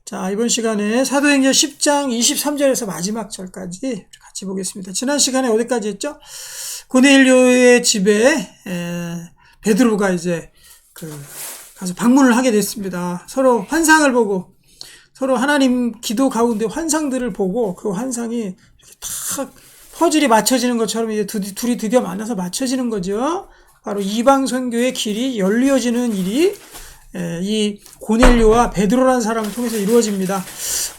자, 이번 시간에 사도행전 10장 23절에서 마지막 절까지 같이 보겠습니다. 지난 시간에 어디까지 했죠? 고넬료의 집에 베드로가 이제 가서 방문을 하게 됐습니다. 서로 환상을 보고, 서로 하나님 기도 가운데 환상들을 보고, 그 환상이 이렇게 탁 퍼즐이 맞춰지는 것처럼 이제 둘이 드디어 만나서 맞춰지는 거죠. 바로 이방 선교의 길이 열려지는 일이 이 고넬료와 베드로라는 사람을 통해서 이루어집니다.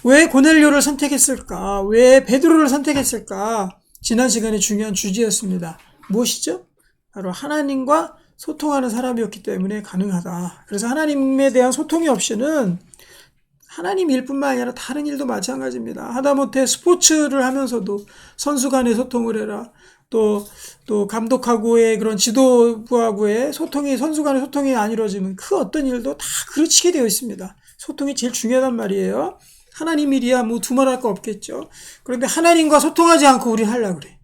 왜 고넬료를 선택했을까? 왜 베드로를 선택했을까? 지난 시간에 중요한 주제였습니다. 무엇이죠? 바로 하나님과 소통하는 사람이었기 때문에 가능하다. 그래서 하나님에 대한 소통이 없이는 하나님 일뿐만 아니라 다른 일도 마찬가지입니다. 하다못해 스포츠를 하면서도 선수 간의 소통을 해라. 또 감독하고의 그런 지도부하고의 소통이, 선수 간의 소통이 안 이루어지면 그 어떤 일도 다 그르치게 되어 있습니다. 소통이 제일 중요하단 말이에요. 하나님 일이야 뭐 두말할 거 없겠죠. 그런데 하나님과 소통하지 않고 우리 하려고 그래.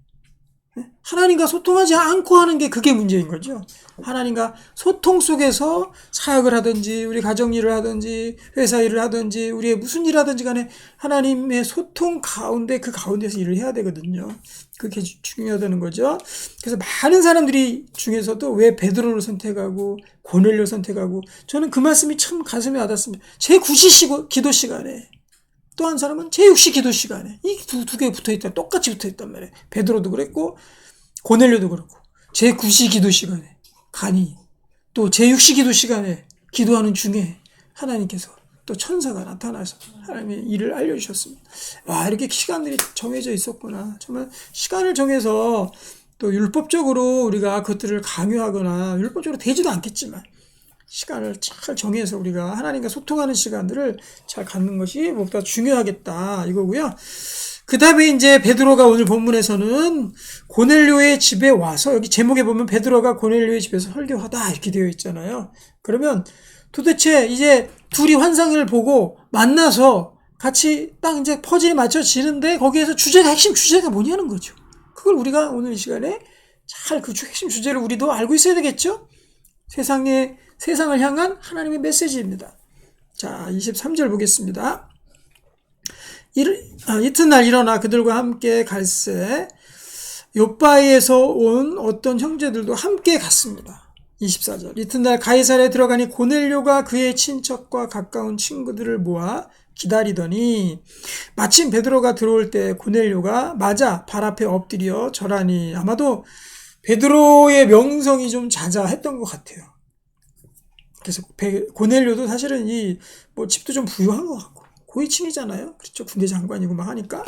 하나님과 소통하지 않고 하는 게 그게 문제인 거죠. 하나님과 소통 속에서 사역을 하든지 우리 가정 일을 하든지 회사 일을 하든지 우리의 무슨 일을 하든지 간에 하나님의 소통 가운데 그 가운데서 일을 해야 되거든요. 그게 중요하다는 거죠. 그래서 많은 사람들이 중에서도 왜 베드로를 선택하고 고넬료를 선택하고 저는 그 말씀이 참 가슴에 와닿습니다. 제9시 기도 시간에 또 한 사람은 제6시 기도 시간에 이 두 개 붙어있다, 똑같이 붙어있단 말이에요. 베드로도 그랬고 고넬료도 그렇고 제9시 기도 시간에 간이 또 제6시 기도 시간에 기도하는 중에 하나님께서 또 천사가 나타나서 하나님의 일을 알려주셨습니다. 와, 이렇게 시간들이 정해져 있었구나. 정말 시간을 정해서 또 율법적으로 우리가 그것들을 강요하거나 율법적으로 되지도 않겠지만 시간을 잘 정해서 우리가 하나님과 소통하는 시간들을 잘 갖는 것이 무엇보다 중요하겠다 이거고요. 그 다음에 이제 베드로가 오늘 본문에서는 고넬료의 집에 와서, 여기 제목에 보면 베드로가 고넬료의 집에서 설교하다 이렇게 되어 있잖아요. 그러면 도대체 이제 둘이 환상을 보고 만나서 같이 딱 이제 퍼즐이 맞춰지는데 거기에서 핵심 주제가 뭐냐는 거죠. 그걸 우리가 오늘 이 시간에 잘 그 핵심 주제를 우리도 알고 있어야 되겠죠? 세상을 향한 하나님의 메시지입니다. 자, 23절 보겠습니다. 이튿날 일어나 그들과 함께 갈새 욥바에서 온 어떤 형제들도 함께 갔습니다. 24절. 이튿날 가이사랴에 들어가니 고넬료가 그의 친척과 가까운 친구들을 모아 기다리더니 마침 베드로가 들어올 때 고넬료가 맞아 발 앞에 엎드려 절하니 아마도 베드로의 명성이 좀 자자했던 것 같아요. 그래서 고넬료도 사실은 집도 좀 부유한 것 같고 고위층이잖아요. 그렇죠. 군대 장관이고 막 하니까.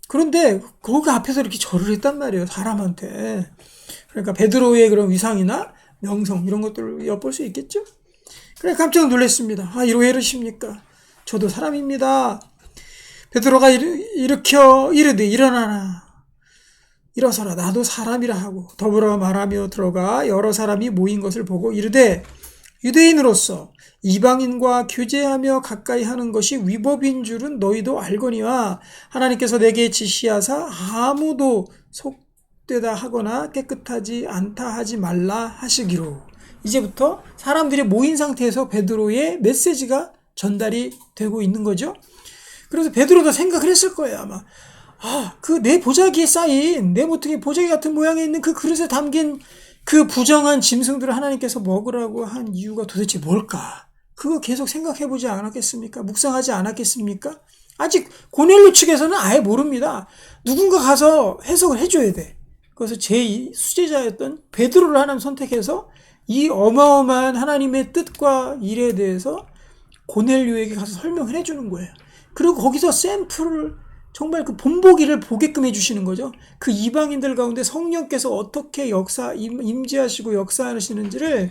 그런데 거기 앞에서 이렇게 절을 했단 말이에요. 사람한테. 그러니까 베드로의 그런 위상이나 명성 이런 것들을 엿볼 수 있겠죠. 그래 깜짝 놀랐습니다. 왜 이러십니까? 저도 사람입니다. 베드로가 일으켜 이르되 일어나라. 일어서라 나도 사람이라 하고 더불어 말하며 들어가 여러 사람이 모인 것을 보고 이르되 유대인으로서 이방인과 교제하며 가까이 하는 것이 위법인 줄은 너희도 알거니와 하나님께서 내게 지시하사 아무도 속되다 하거나 깨끗하지 않다 하지 말라 하시기로. 이제부터 사람들이 모인 상태에서 베드로의 메시지가 전달이 되고 있는 거죠. 그래서 베드로도 생각을 했을 거예요 아마. 그 내 보자기에 쌓인 내 모퉁이 보자기 같은 모양에 있는 그 그릇에 담긴 그 부정한 짐승들을 하나님께서 먹으라고 한 이유가 도대체 뭘까? 그거 계속 생각해보지 않았겠습니까? 묵상하지 않았겠습니까? 아직 고넬료 측에서는 아예 모릅니다. 누군가 가서 해석을 해줘야 돼. 그래서 제2수제자였던 베드로를 하나님 선택해서 이 어마어마한 하나님의 뜻과 일에 대해서 고넬료에게 가서 설명을 해주는 거예요. 그리고 거기서 샘플을 정말 그 본보기를 보게끔 해주시는 거죠. 그 이방인들 가운데 성령께서 어떻게 임재하시고 역사하시는지를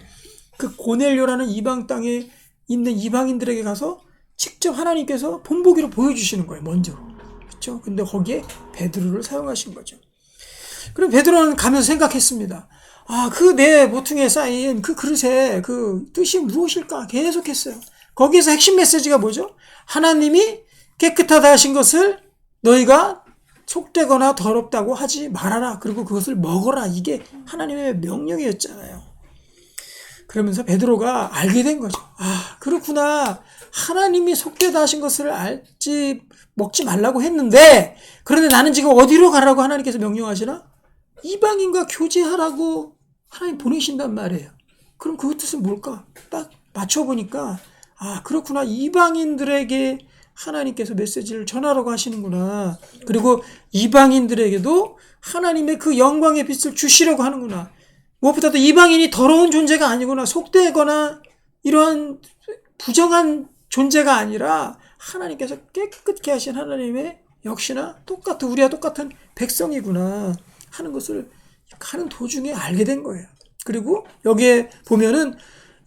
그 고넬료라는 이방 땅에 있는 이방인들에게 가서 직접 하나님께서 본보기로 보여주시는 거예요. 먼저. 그렇죠? 근데 거기에 베드로를 사용하신 거죠. 그럼 베드로는 가면서 생각했습니다. 그 내 모퉁이에 쌓인 그 그릇의 그 뜻이 무엇일까? 계속했어요. 거기에서 핵심 메시지가 뭐죠? 하나님이 깨끗하다 하신 것을 너희가 속되거나 더럽다고 하지 말아라. 그리고 그것을 먹어라. 이게 하나님의 명령이었잖아요. 그러면서 베드로가 알게 된 거죠. 아, 그렇구나. 하나님이 속되다 하신 것을 먹지 말라고 했는데, 그런데 나는 지금 어디로 가라고 하나님께서 명령하시나? 이방인과 교제하라고 하나님 보내신단 말이에요. 그럼 그 뜻은 뭘까? 딱 맞춰보니까, 아, 그렇구나. 이방인들에게 하나님께서 메시지를 전하라고 하시는구나. 그리고 이방인들에게도 하나님의 그 영광의 빛을 주시려고 하는구나. 무엇보다도 이방인이 더러운 존재가 아니구나. 속되거나 이러한 부정한 존재가 아니라 하나님께서 깨끗게 하신 하나님의 역시나 우리와 똑같은 백성이구나 하는 것을 가는 도중에 알게 된 거예요. 그리고 여기에 보면은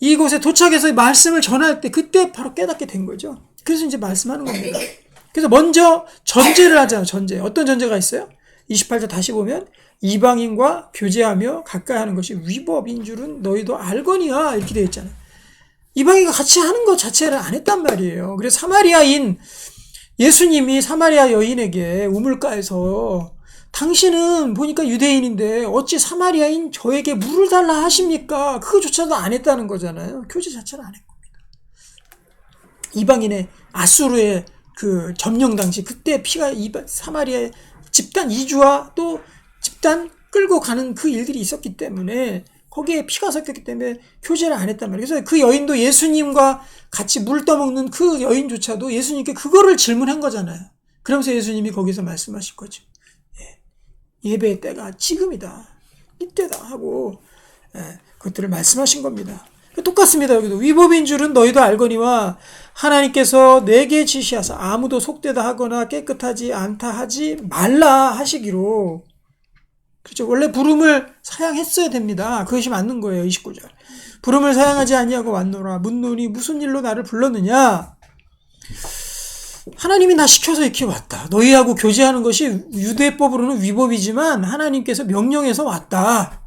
이곳에 도착해서 말씀을 전할 때 그때 바로 깨닫게 된 거죠. 그래서 이제 말씀하는 겁니다. 그래서 먼저 전제를 하잖아요. 전제. 어떤 전제가 있어요? 28절 다시 보면 이방인과 교제하며 가까이 하는 것이 위법인 줄은 너희도 알거니와 이렇게 되어 있잖아요. 이방인과 같이 하는 것 자체를 안 했단 말이에요. 그래서 사마리아인 예수님이 사마리아 여인에게 우물가에서 당신은 보니까 유대인인데 어찌 사마리아인 저에게 물을 달라 하십니까? 그거조차도 안 했다는 거잖아요. 교제 자체를 안 했고. 이방인의 아수르의 그 점령 당시 그때 피가 사마리아의 집단 이주와 또 집단 끌고 가는 그 일들이 있었기 때문에 거기에 피가 섞였기 때문에 교제를 안 했단 말이에요. 그래서 그 여인도 예수님과 같이 물 떠먹는 그 여인조차도 예수님께 그거를 질문한 거잖아요. 그러면서 예수님이 거기서 말씀하실 거죠. 예배의 때가 지금이다. 이때다 하고 그것들을 말씀하신 겁니다. 똑같습니다. 여기도 위법인 줄은 너희도 알거니와 하나님께서 내게 지시하사 아무도 속되다 하거나 깨끗하지 않다 하지 말라 하시기로. 그렇죠. 원래 부름을 사양했어야 됩니다. 그것이 맞는 거예요. 29절. 부름을 사양하지 아니하고 왔노라. 묻노니 무슨 일로 나를 불렀느냐. 하나님이 나 시켜서 이렇게 왔다. 너희하고 교제하는 것이 유대법으로는 위법이지만 하나님께서 명령해서 왔다.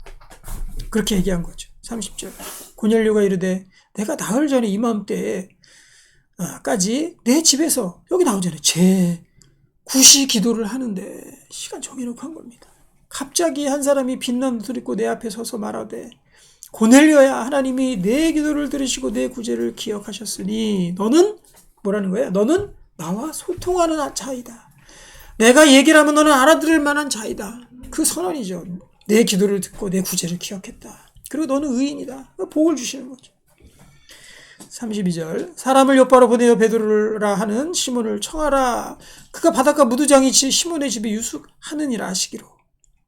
그렇게 얘기한 거죠. 30절. 고넬료가 이르되 내가 나흘 전에 이맘때까지 내 집에서 여기 나오잖아요. 제 구시 기도를 하는데 시간 정해놓고 한 겁니다. 갑자기 한 사람이 빛난 옷을 입고 내 앞에 서서 말하되 고넬료야 하나님이 내 기도를 들으시고 내 구제를 기억하셨으니 너는 뭐라는 거야? 너는 나와 소통하는 자이다. 내가 얘기를 하면 너는 알아들을 만한 자이다. 그 선언이죠. 내 기도를 듣고 내 구제를 기억했다. 그리고 너는 의인이다. 복을 주시는 거죠. 32절 사람을 엿바로 보내어 베드로라 하는 시몬을 청하라. 그가 바닷가 무두장이 시몬의 집에 유숙하느니라 하시기로.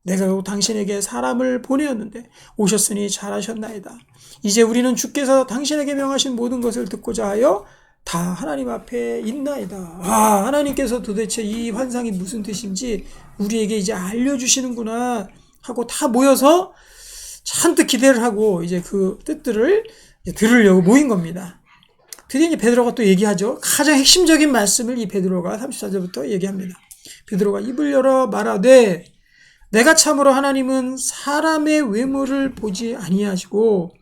내가 당신에게 사람을 보내었는데 오셨으니 잘하셨나이다. 이제 우리는 주께서 당신에게 명하신 모든 것을 듣고자 하여 다 하나님 앞에 있나이다. 아, 하나님께서 도대체 이 환상이 무슨 뜻인지 우리에게 이제 알려주시는구나 하고 다 모여서 잔뜩 기대를 하고 이제 그 뜻들을 이제 들으려고 모인 겁니다. 드디어 이제 베드로가 또 얘기하죠. 가장 핵심적인 말씀을 이 베드로가 34절부터 얘기합니다. 베드로가 입을 열어 말하되 내가 참으로 하나님은 사람의 외모를 보지 아니하시고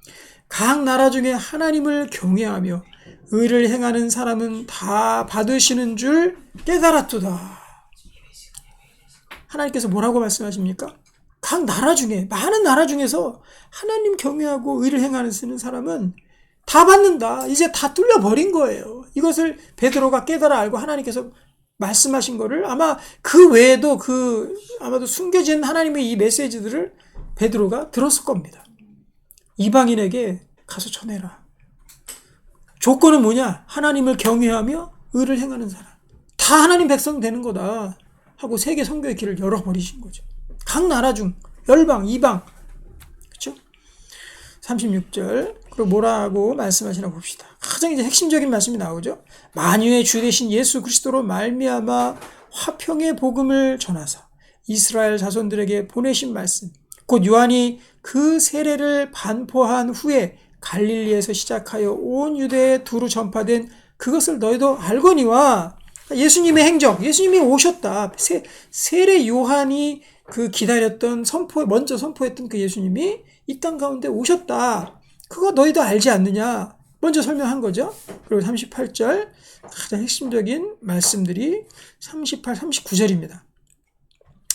각 나라 중에 하나님을 경외하며 의를 행하는 사람은 다 받으시는 줄 깨달았도다. 하나님께서 뭐라고 말씀하십니까? 각 나라 중에 많은 나라 중에서 하나님 경외하고 의를 행하는 쓰는 사람은 다 받는다. 이제 다 뚫려버린 거예요. 이것을 베드로가 깨달아 알고 하나님께서 말씀하신 거를 아마 그 외에도 아마도 숨겨진 하나님의 이 메시지들을 베드로가 들었을 겁니다. 이방인에게 가서 전해라. 조건은 뭐냐? 하나님을 경외하며 의를 행하는 사람. 다 하나님 백성 되는 거다 하고 세계 선교의 길을 열어버리신 거죠. 각 나라 중 열방, 이방. 그렇죠? 36절. 그리고 뭐라고 말씀하시나 봅시다. 가장 이제 핵심적인 말씀이 나오죠. 만유의 주 되신 예수 그리스도로 말미암아 화평의 복음을 전하사 이스라엘 자손들에게 보내신 말씀. 곧 요한이 그 세례를 반포한 후에 갈릴리에서 시작하여 온 유대에 두루 전파된 그것을 너희도 알거니와. 예수님의 행적, 예수님이 오셨다. 세례 요한이 그 기다렸던 먼저 선포했던 그 예수님이 이 땅 가운데 오셨다. 그거 너희도 알지 않느냐? 먼저 설명한 거죠. 그리고 38절 가장 핵심적인 말씀들이 38, 39절입니다.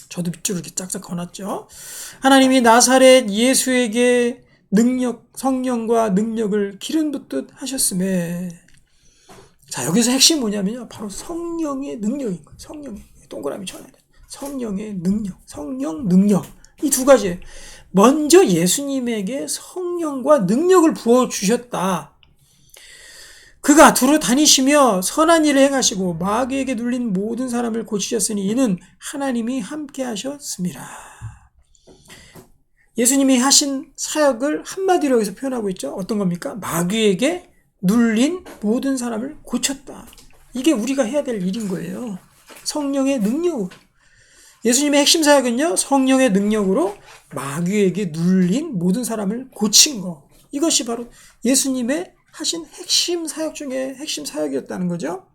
저도 밑줄을 이렇게 짝짝 거놨죠. 하나님이 나사렛 예수에게 성령과 능력을 기름 붓듯 하셨음에. 자, 여기서 핵심 뭐냐면요. 바로 성령의 능력인 거예요. 성령의. 동그라미 쳐놔야 돼. 성령의 능력. 성령, 능력. 이 두 가지예요. 먼저 예수님에게 성령과 능력을 부어주셨다. 그가 두루 다니시며 선한 일을 행하시고 마귀에게 눌린 모든 사람을 고치셨으니 이는 하나님이 함께 하셨습니다. 예수님이 하신 사역을 한마디로 여기서 표현하고 있죠. 어떤 겁니까? 마귀에게 눌린 모든 사람을 고쳤다. 이게 우리가 해야 될 일인 거예요. 성령의 능력으로. 예수님의 핵심 사역은요, 성령의 능력으로 마귀에게 눌린 모든 사람을 고친 거. 이것이 바로 예수님의 하신 핵심 사역 중에 핵심 사역이었다는 거죠.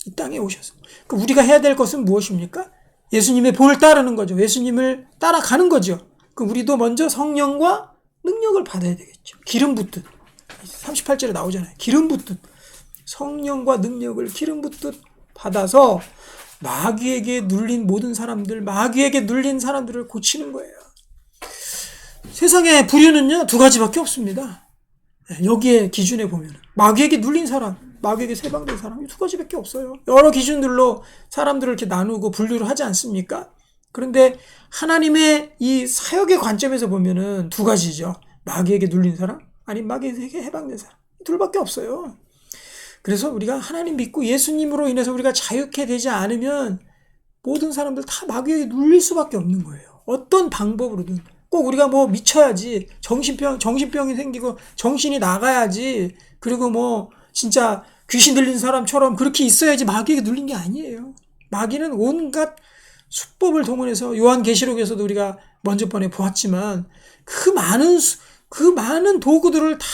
이 땅에 오셔서. 우리가 해야 될 것은 무엇입니까? 예수님의 본을 따르는 거죠. 예수님을 따라가는 거죠. 우리도 먼저 성령과 능력을 받아야 되겠죠. 기름 붓듯. 38절에 나오잖아요. 기름 붓듯. 성령과 능력을 기름 붓듯 받아서 마귀에게 눌린 모든 사람들, 마귀에게 눌린 사람들을 고치는 거예요. 세상의 부류는요, 두 가지밖에 없습니다. 여기에 기준에 보면 마귀에게 눌린 사람, 마귀에게 세방된 사람, 이 두 가지밖에 없어요. 여러 기준들로 사람들을 이렇게 나누고 분류를 하지 않습니까? 그런데 하나님의 이 사역의 관점에서 보면은 두 가지죠. 마귀에게 눌린 사람, 아니면 마귀에게 해방된 사람. 이 둘밖에 없어요. 그래서 우리가 하나님 믿고 예수님으로 인해서 우리가 자유케 되지 않으면 모든 사람들 다 마귀에게 눌릴 수밖에 없는 거예요. 어떤 방법으로든. 꼭 우리가 뭐 미쳐야지, 정신병이 생기고 정신이 나가야지, 그리고 진짜 귀신 들린 사람처럼 그렇게 있어야지 마귀에게 눌린 게 아니에요. 마귀는 온갖 수법을 동원해서 요한계시록에서도 우리가 먼저 번에 보았지만 그 많은 도구들을 다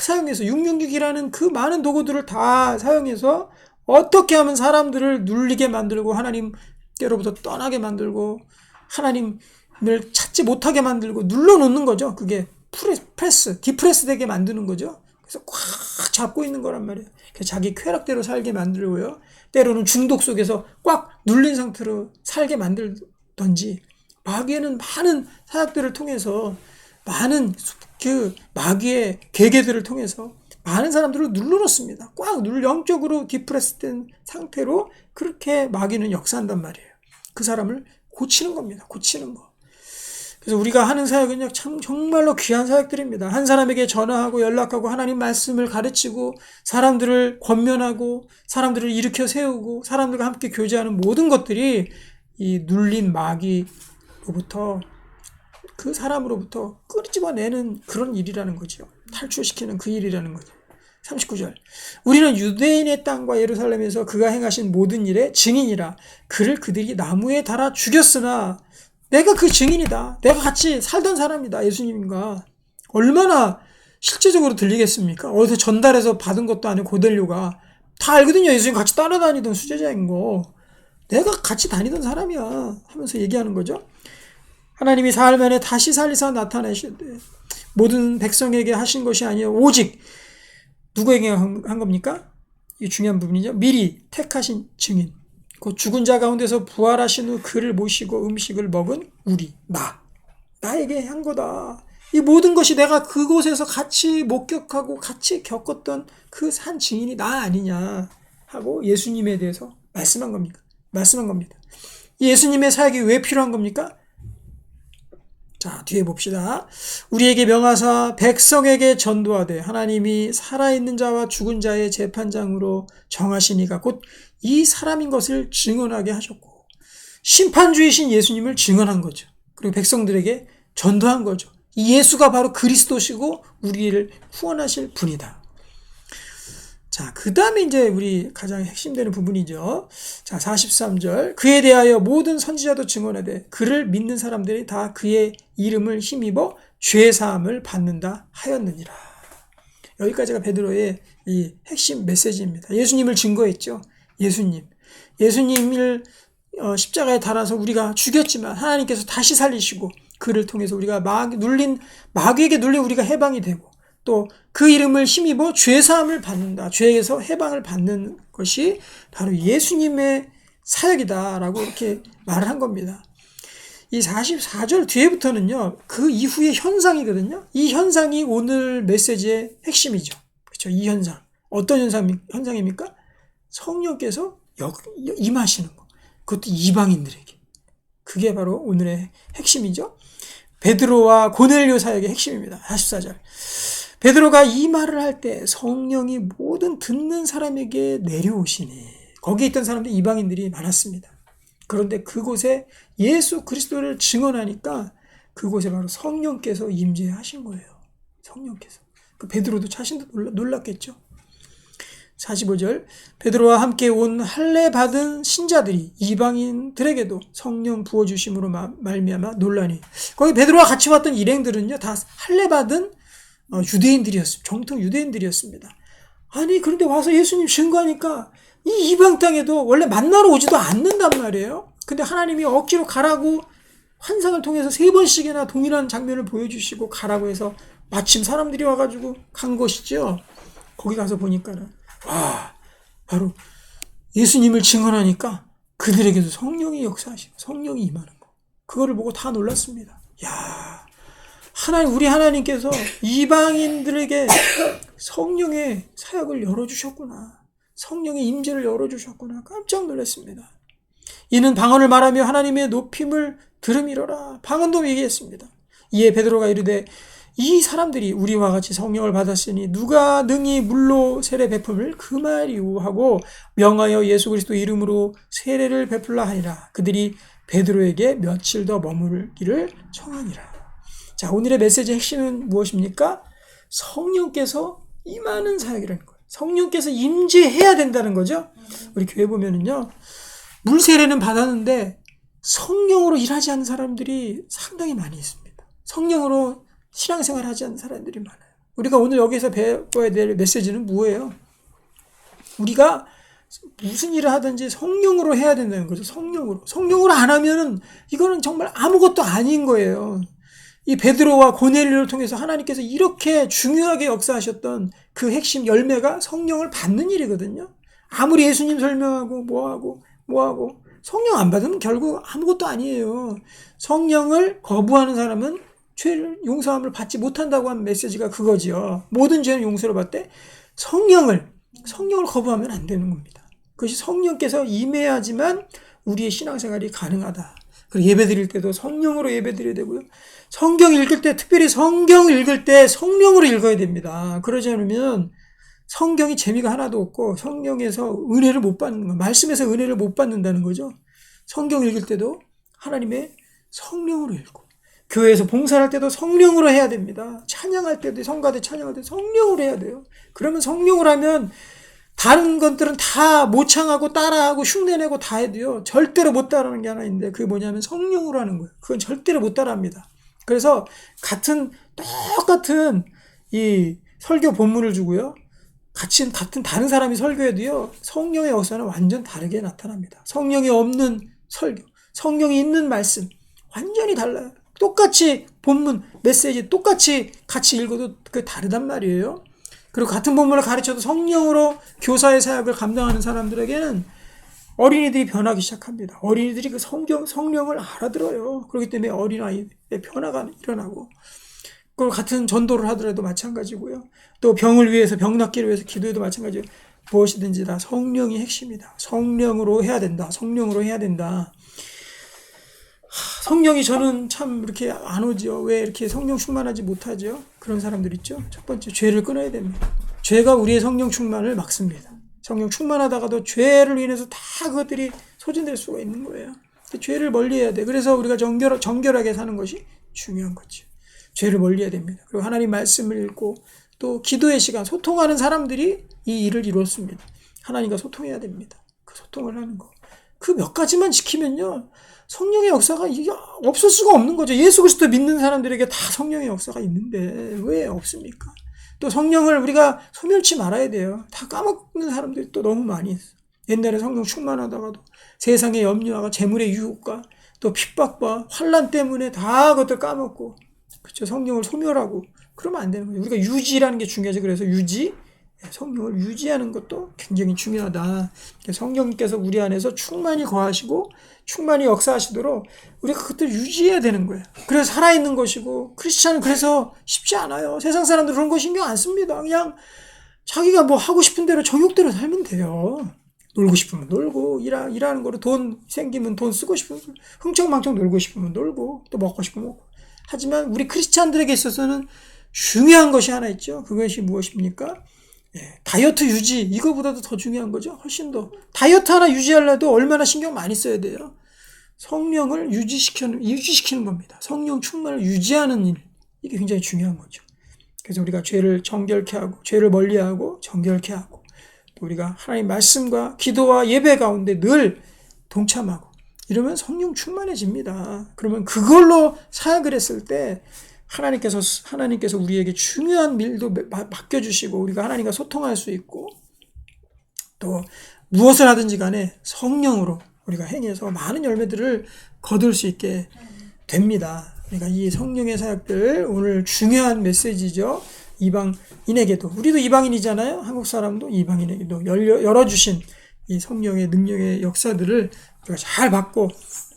사용해서 666이라는 그 많은 도구들을 다 사용해서 어떻게 하면 사람들을 눌리게 만들고 하나님께로부터 떠나게 만들고 하나님을 찾지 못하게 만들고 눌러놓는 거죠. 그게 디프레스 되게 만드는 거죠. 그래서 꽉 잡고 있는 거란 말이에요. 자기 쾌락대로 살게 만들고요. 때로는 중독 속에서 꽉 눌린 상태로 살게 만들던지 마귀에는 많은 사역들을 통해서 많은 마귀의 계계들을 통해서 많은 사람들을 눌러놓습니다. 꽉 영적으로 디프레스된 상태로 그렇게 마귀는 역사한단 말이에요. 그 사람을 고치는 겁니다. 고치는 거. 그래서 우리가 하는 사역은요, 참 정말로 귀한 사역들입니다. 한 사람에게 전화하고 연락하고 하나님 말씀을 가르치고 사람들을 권면하고 사람들을 일으켜 세우고 사람들과 함께 교제하는 모든 것들이 이 눌린 마귀로부터 그 사람으로부터 끄집어내는 그런 일이라는 거죠. 탈출시키는 그 일이라는 거죠. 39절. 우리는 유대인의 땅과 예루살렘에서 그가 행하신 모든 일의 증인이라. 그를 그들이 나무에 달아 죽였으나 내가 그 증인이다. 내가 같이 살던 사람이다. 예수님과. 얼마나 실제적으로 들리겠습니까? 어디서 전달해서 받은 것도 아니고 고넬료가 다 알거든요. 예수님 같이 따라다니던 수제자인 거. 내가 같이 다니던 사람이야 하면서 얘기하는 거죠. 하나님이 사흘 만에 다시 살리사 나타내시되 모든 백성에게 하신 것이 아니요 오직 누구에게 한 겁니까? 이 중요한 부분이죠. 미리 택하신 증인. 그 죽은 자 가운데서 부활하신 후 그를 모시고 음식을 먹은 나에게 한 거다. 이 모든 것이 내가 그곳에서 같이 목격하고 같이 겪었던 그 산 증인이 나 아니냐 하고 예수님에 대해서 말씀한 겁니다. 이 예수님의 사역이 왜 필요한 겁니까? 자, 뒤에 봅시다. 우리에게 명하사 백성에게 전도하되 하나님이 살아있는 자와 죽은 자의 재판장으로 정하시니가 곧 이 사람인 것을 증언하게 하셨고 심판주이신 예수님을 증언한 거죠. 그리고 백성들에게 전도한 거죠. 이 예수가 바로 그리스도시고 우리를 후원하실 분이다. 자, 그 다음에 이제 우리 가장 핵심되는 부분이죠. 자, 43절. 그에 대하여 모든 선지자도 증언하되 그를 믿는 사람들이 다 그의 이름을 힘입어 죄사함을 받는다 하였느니라. 여기까지가 베드로의 이 핵심 메시지입니다. 예수님을 증거했죠. 예수님을 십자가에 달아서 우리가 죽였지만 하나님께서 다시 살리시고 그를 통해서 우리가 마귀에게 눌린 우리가 해방이 되고 또 그 이름을 힘입어 죄사함을 받는다. 죄에서 해방을 받는 것이 바로 예수님의 사역이다라고 이렇게 말을 한 겁니다. 이 44절 뒤에부터는요, 그 이후의 현상이거든요. 이 현상이 오늘 메시지의 핵심이죠. 그렇죠? 이 현상. 어떤 현상입니까? 성령께서 임하시는 거. 그것도 이방인들에게. 그게 바로 오늘의 핵심이죠. 베드로와 고넬료 사역의 핵심입니다. 44절. 베드로가 이 말을 할 때 성령이 모든 듣는 사람에게 내려오시니, 거기에 있던 사람들 이방인들이 많았습니다. 그런데 그곳에 예수 그리스도를 증언하니까 그곳에 바로 성령께서 임재하신 거예요. 성령께서. 그 베드로도 자신도 놀랐겠죠. 45절. 베드로와 함께 온 할례 받은 신자들이 이방인들에게도 성령 부어주심으로 말미암아 놀라니. 거기 베드로와 같이 왔던 일행들은요, 다 할례 받은 유대인들이었습니다. 정통 유대인들이었습니다. 아니, 그런데 와서 예수님 증거하니까 이 이방 땅에도 원래 만나러 오지도 않는단 말이에요. 근데 하나님이 억지로 가라고 환상을 통해서 3번씩이나 동일한 장면을 보여주시고 가라고 해서 마침 사람들이 와가지고 간 것이죠. 거기 가서 보니까는 와, 바로 예수님을 증언하니까 그들에게도 성령이 역사하시고 성령이 임하는 거. 그거를 보고 다 놀랐습니다. 야, 우리 하나님께서 이방인들에게 성령의 사역을 열어주셨구나. 성령의 임재를 열어주셨구나. 깜짝 놀랐습니다. 이는 방언을 말하며 하나님의 높임을 들음이로라. 방언도 얘기했습니다. 이에 베드로가 이르되 이 사람들이 우리와 같이 성령을 받았으니 누가 능히 물로 세례 베품을 그 말이오 하고 명하여 예수 그리스도 이름으로 세례를 베풀라 하니라. 그들이 베드로에게 며칠 더 머물기를 청하니라. 자, 오늘의 메시지의 핵심은 무엇입니까? 성령께서 임하는 사역이라는 거예요. 성령께서 임재해야 된다는 거죠. 우리 교회 보면은요, 물 세례는 받았는데 성령으로 일하지 않는 사람들이 상당히 많이 있습니다. 성령으로 신앙생활 하지 않는 사람들이 많아요. 우리가 오늘 여기서 배워야 될 메시지는 뭐예요? 우리가 무슨 일을 하든지 성령으로 해야 된다는 거죠. 성령으로 안 하면은 이거는 정말 아무것도 아닌 거예요. 이 베드로와 고넬료를 통해서 하나님께서 이렇게 중요하게 역사하셨던 그 핵심 열매가 성령을 받는 일이거든요. 아무리 예수님 설명하고 뭐하고 성령 안 받으면 결국 아무것도 아니에요. 성령을 거부하는 사람은 죄를 용서함을 받지 못한다고 하는 메시지가 그거지요. 모든 죄는 용서를 받되 성령을 거부하면 안 되는 겁니다. 그것이 성령께서 임해야지만 우리의 신앙생활이 가능하다. 그리고 예배 드릴 때도 성령으로 예배 드려야 되고요. 성경 읽을 때, 특별히 성경 읽을 때 성령으로 읽어야 됩니다. 그러지 않으면 성경이 재미가 하나도 없고 성령에서 은혜를 못 받는 거, 말씀에서 은혜를 못 받는다는 거죠. 성경 읽을 때도 하나님의 성령으로 읽고, 교회에서 봉사할 때도 성령으로 해야 됩니다. 찬양할 때도, 성가대 찬양할 때 성령으로 해야 돼요. 그러면 성령으로 하면 다른 것들은 다 모창하고 따라하고 흉내내고 다 해도요, 절대로 못 따라하는 게 하나 있는데 그게 뭐냐면 성령으로 하는 거예요. 그건 절대로 못 따라합니다. 그래서 똑같은 이 설교 본문을 주고요, 같은 다른 사람이 설교해도요, 성령의 역사는 완전 다르게 나타납니다. 성령이 없는 설교, 성령이 있는 말씀 완전히 달라요. 똑같이 본문, 메시지 똑같이 같이 읽어도 그 다르단 말이에요. 그리고 같은 본문을 가르쳐도 성령으로 교사의 사역을 감당하는 사람들에게는 어린이들이 변하기 시작합니다. 어린이들이 그 성령을 알아들어요. 그렇기 때문에 어린아이의 변화가 일어나고, 그리고 같은 전도를 하더라도 마찬가지고요. 또 병을 위해서, 병 낫기를 위해서 기도해도 마찬가지예요. 무엇이든지 다 성령이 핵심이다. 성령으로 해야 된다. 성령으로 해야 된다. 성령이 저는 참 이렇게 안 오죠. 왜 이렇게 성령 충만하지 못하죠? 그런 사람들 있죠. 첫 번째, 죄를 끊어야 됩니다. 죄가 우리의 성령 충만을 막습니다. 성령 충만하다가도 죄를 인해서 다 그것들이 소진될 수가 있는 거예요. 죄를 멀리해야 돼. 그래서 우리가 정결하게 사는 것이 중요한 거죠. 죄를 멀리해야 됩니다. 그리고 하나님 말씀을 읽고 또 기도의 시간, 소통하는 사람들이 이 일을 이뤘습니다. 하나님과 소통해야 됩니다. 그 소통을 하는 거. 그 몇 가지만 지키면요, 성령의 역사가 이게 없을 수가 없는 거죠. 예수 그리스도 믿는 사람들에게 다 성령의 역사가 있는데 왜 없습니까? 또 성령을 우리가 소멸치 말아야 돼요. 다 까먹는 사람들이 또 너무 많이 있어. 옛날에 성령 충만하다가도 세상의 염려와 재물의 유혹과 또 핍박과 환난 때문에 다 그것들 까먹고, 그렇죠? 성령을 소멸하고 그러면 안 되는 거예요. 우리가 유지라는 게 중요하죠. 그래서 유지, 성령을 유지하는 것도 굉장히 중요하다. 성령께서 우리 안에서 충만히 거하시고 충만히 역사하시도록 우리가 그것들을 유지해야 되는 거예요. 그래서 살아있는 것이고, 크리스찬은 그래서 쉽지 않아요. 세상 사람들은 그런 거 신경 안 씁니다. 그냥 자기가 뭐 하고 싶은 대로 정욕대로 살면 돼요. 놀고 싶으면 놀고, 일하는 거로 돈 생기면 돈 쓰고 싶으면 흥청망청 놀고 싶으면 놀고, 또 먹고 싶으면 먹고. 하지만 우리 크리스찬들에게 있어서는 중요한 것이 하나 있죠. 그것이 무엇입니까? 다이어트 유지, 이거보다도 더 중요한 거죠. 훨씬 더. 다이어트 하나 유지하려도 얼마나 신경 많이 써야 돼요. 성령을 유지시키는 겁니다. 성령 충만을 유지하는 일, 이게 굉장히 중요한 거죠. 그래서 우리가 죄를 정결케 하고, 죄를 멀리하고 정결케 하고, 또 우리가 하나님 말씀과 기도와 예배 가운데 늘 동참하고, 이러면 성령 충만해집니다. 그러면 그걸로 사역을 했을 때 하나님께서 우리에게 중요한 일도 맡겨주시고, 우리가 하나님과 소통할 수 있고, 또 무엇을 하든지 간에 성령으로 우리가 행해서 많은 열매들을 거둘 수 있게 됩니다. 그러니까 이 성령의 사역들, 오늘 중요한 메시지죠. 이방인에게도, 우리도 이방인이잖아요. 한국 사람도 이방인에게도 열어주신 이 성령의 능력의 역사들을 우리가 잘 받고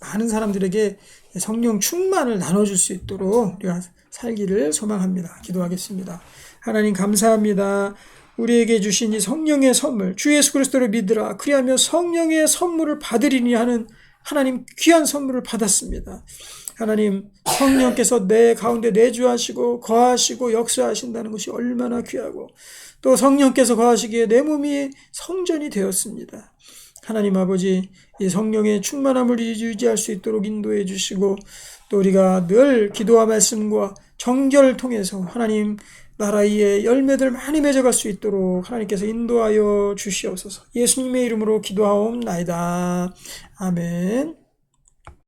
많은 사람들에게 성령 충만을 나눠줄 수 있도록 우리가 살기를 소망합니다. 기도하겠습니다. 하나님 감사합니다. 우리에게 주신 이 성령의 선물, 주 예수 그리스도를 믿으라 그리하며 성령의 선물을 받으리니 하는 하나님 귀한 선물을 받았습니다. 하나님, 성령께서 내 가운데 내주하시고 거하시고 역사하신다는 것이 얼마나 귀하고, 또 성령께서 거하시기에 내 몸이 성전이 되었습니다. 하나님 아버지, 이 성령의 충만함을 유지할 수 있도록 인도해 주시고, 또 우리가 늘 기도와 말씀과 정결을 통해서 하나님 나라의 열매들 많이 맺어갈 수 있도록 하나님께서 인도하여 주시옵소서. 예수님의 이름으로 기도하옵나이다. 아멘.